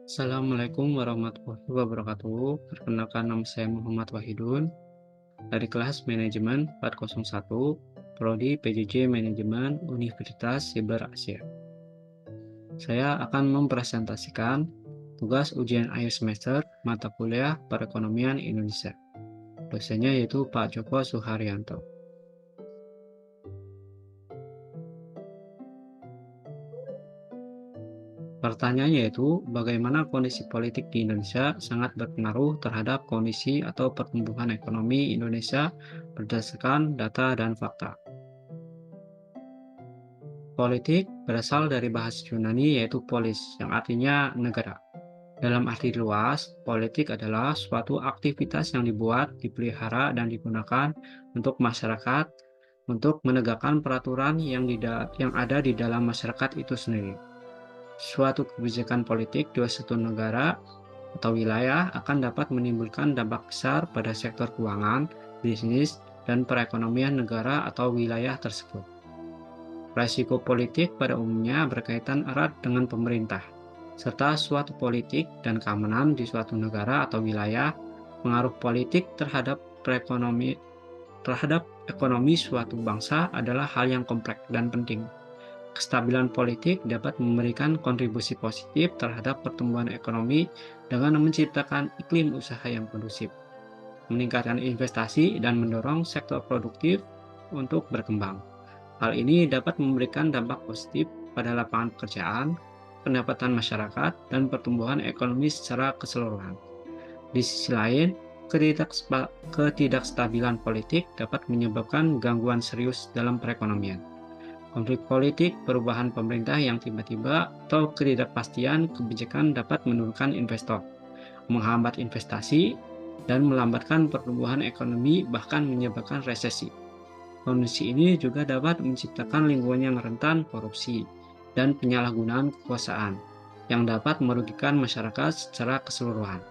Assalamualaikum warahmatullahi wabarakatuh. Perkenalkan, nama saya Muhammad Wahidun dari kelas Manajemen 401, Prodi PJJ Manajemen Universitas Siber Asia. Saya akan mempresentasikan tugas ujian akhir semester mata kuliah Perekonomian Indonesia. Dosennya yaitu Pak Joko Suharyanto. Pertanyaannya yaitu, bagaimana kondisi politik di Indonesia sangat berpengaruh terhadap kondisi atau pertumbuhan ekonomi Indonesia berdasarkan data dan fakta. Politik berasal dari bahasa Yunani yaitu polis, yang artinya negara. Dalam arti luas, politik adalah suatu aktivitas yang dibuat, dipelihara, dan digunakan untuk masyarakat untuk menegakkan peraturan yang ada di dalam masyarakat itu sendiri. Suatu kebijakan politik di suatu negara atau wilayah akan dapat menimbulkan dampak besar pada sektor keuangan, bisnis, dan perekonomian negara atau wilayah tersebut. Risiko politik pada umumnya berkaitan erat dengan pemerintah, serta suatu politik dan keamanan di suatu negara atau wilayah. Pengaruh politik terhadap ekonomi suatu bangsa adalah hal yang kompleks dan penting. Kestabilan politik dapat memberikan kontribusi positif terhadap pertumbuhan ekonomi dengan menciptakan iklim usaha yang kondusif, meningkatkan investasi, dan mendorong sektor produktif untuk berkembang. Hal ini dapat memberikan dampak positif pada lapangan pekerjaan, pendapatan masyarakat, dan pertumbuhan ekonomi secara keseluruhan. Di sisi lain, ketidakstabilan politik dapat menyebabkan gangguan serius dalam perekonomian. Konflik politik, perubahan pemerintah yang tiba-tiba, atau ketidakpastian kebijakan dapat menurunkan investor, menghambat investasi, dan melambatkan pertumbuhan ekonomi, bahkan menyebabkan resesi. Kondisi ini juga dapat menciptakan lingkungan yang rentan korupsi dan penyalahgunaan kekuasaan yang dapat merugikan masyarakat secara keseluruhan.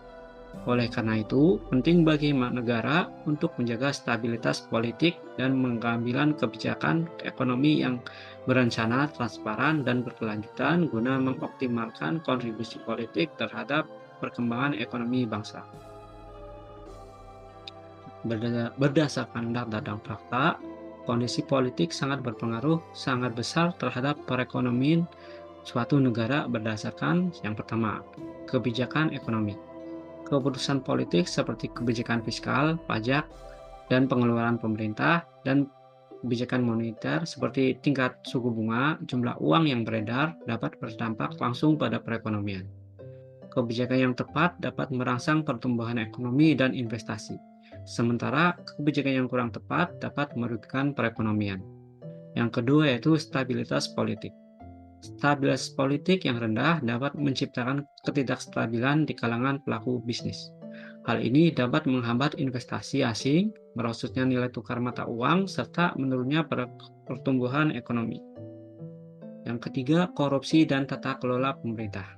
Oleh karena itu, penting bagi negara untuk menjaga stabilitas politik dan mengambil kebijakan ekonomi yang berencana, transparan, dan berkelanjutan guna mengoptimalkan kontribusi politik terhadap perkembangan ekonomi bangsa. Berdasarkan data dan fakta, kondisi politik sangat besar terhadap perekonomian suatu negara berdasarkan yang pertama, kebijakan ekonomi. Keputusan politik seperti kebijakan fiskal, pajak, dan pengeluaran pemerintah, dan kebijakan moneter seperti tingkat suku bunga, jumlah uang yang beredar dapat berdampak langsung pada perekonomian. Kebijakan yang tepat dapat merangsang pertumbuhan ekonomi dan investasi, sementara kebijakan yang kurang tepat dapat merugikan perekonomian. Yang kedua yaitu stabilitas politik. Stabilitas politik yang rendah dapat menciptakan ketidakstabilan di kalangan pelaku bisnis. Hal ini dapat menghambat investasi asing, merosotnya nilai tukar mata uang, serta menurunnya pertumbuhan ekonomi. Yang ketiga, korupsi dan tata kelola pemerintah.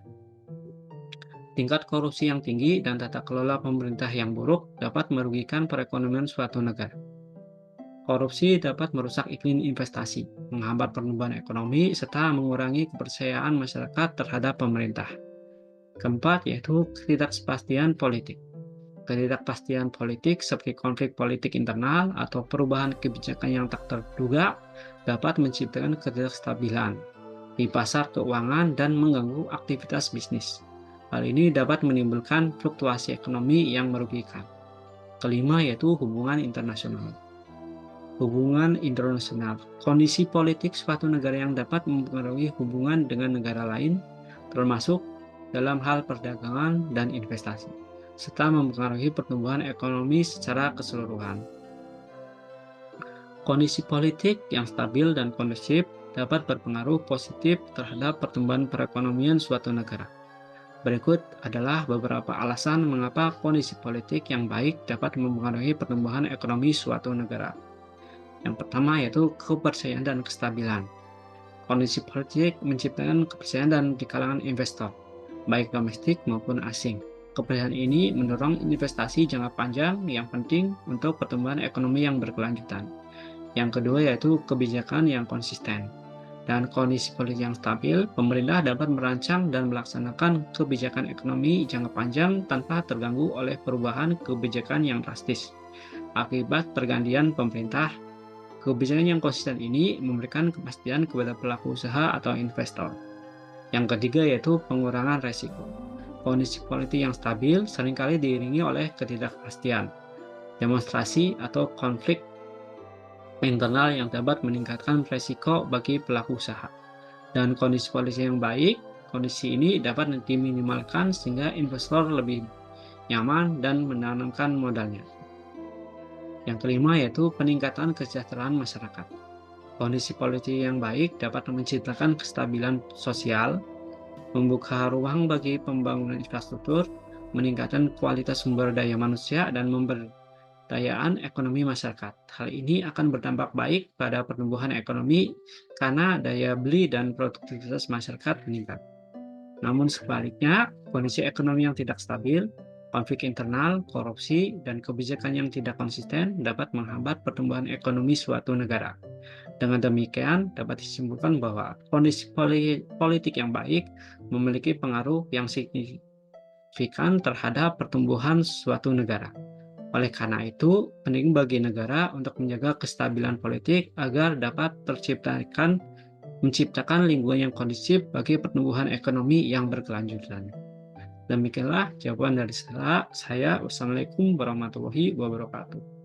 Tingkat korupsi yang tinggi dan tata kelola pemerintah yang buruk dapat merugikan perekonomian suatu negara. Korupsi dapat merusak iklim investasi, menghambat pertumbuhan ekonomi, serta mengurangi kepercayaan masyarakat terhadap pemerintah. Keempat, yaitu ketidakpastian politik. Ketidakpastian politik seperti konflik politik internal atau perubahan kebijakan yang tak terduga dapat menciptakan ketidakstabilan di pasar keuangan dan mengganggu aktivitas bisnis. Hal ini dapat menimbulkan fluktuasi ekonomi yang merugikan. Kelima, yaitu hubungan internasional. Hubungan internasional. Kondisi politik suatu negara yang dapat mempengaruhi hubungan dengan negara lain, termasuk dalam hal perdagangan dan investasi, serta mempengaruhi pertumbuhan ekonomi secara keseluruhan. Kondisi politik yang stabil dan kondusif dapat berpengaruh positif terhadap pertumbuhan perekonomian suatu negara. Berikut adalah beberapa alasan mengapa kondisi politik yang baik dapat mempengaruhi pertumbuhan ekonomi suatu negara. Yang pertama yaitu kepercayaan dan kestabilan. Kondisi politik menciptakan kepercayaan di kalangan investor, baik domestik maupun asing. Kepercayaan ini mendorong investasi jangka panjang yang penting untuk pertumbuhan ekonomi yang berkelanjutan. Yang kedua yaitu kebijakan yang konsisten. Dan kondisi politik yang stabil, pemerintah dapat merancang dan melaksanakan kebijakan ekonomi jangka panjang tanpa terganggu oleh perubahan kebijakan yang drastis. Akibat pergantian pemerintah, kebijakan yang konsisten ini memberikan kepastian kepada pelaku usaha atau investor. Yang ketiga yaitu pengurangan resiko. Kondisi politik yang stabil seringkali diiringi oleh ketidakpastian, demonstrasi, atau konflik internal yang dapat meningkatkan resiko bagi pelaku usaha. Dan kondisi politik yang baik, kondisi ini dapat diminimalkan sehingga investor lebih nyaman dan menanamkan modalnya. Yang kelima yaitu peningkatan kesejahteraan masyarakat. Kondisi politik yang baik dapat menciptakan kestabilan sosial, membuka ruang bagi pembangunan infrastruktur, meningkatkan kualitas sumber daya manusia, dan pemberdayaan ekonomi masyarakat. Hal ini akan berdampak baik pada pertumbuhan ekonomi karena daya beli dan produktivitas masyarakat meningkat. Namun sebaliknya, kondisi ekonomi yang tidak stabil, konflik internal, korupsi, dan kebijakan yang tidak konsisten dapat menghambat pertumbuhan ekonomi suatu negara. Dengan demikian, dapat disimpulkan bahwa kondisi politik yang baik memiliki pengaruh yang signifikan terhadap pertumbuhan suatu negara. Oleh karena itu, penting bagi negara untuk menjaga kestabilan politik agar dapat menciptakan lingkungan yang kondusif bagi pertumbuhan ekonomi yang berkelanjutan. Demikianlah jawaban dari saya. Wassalamualaikum warahmatullahi wabarakatuh.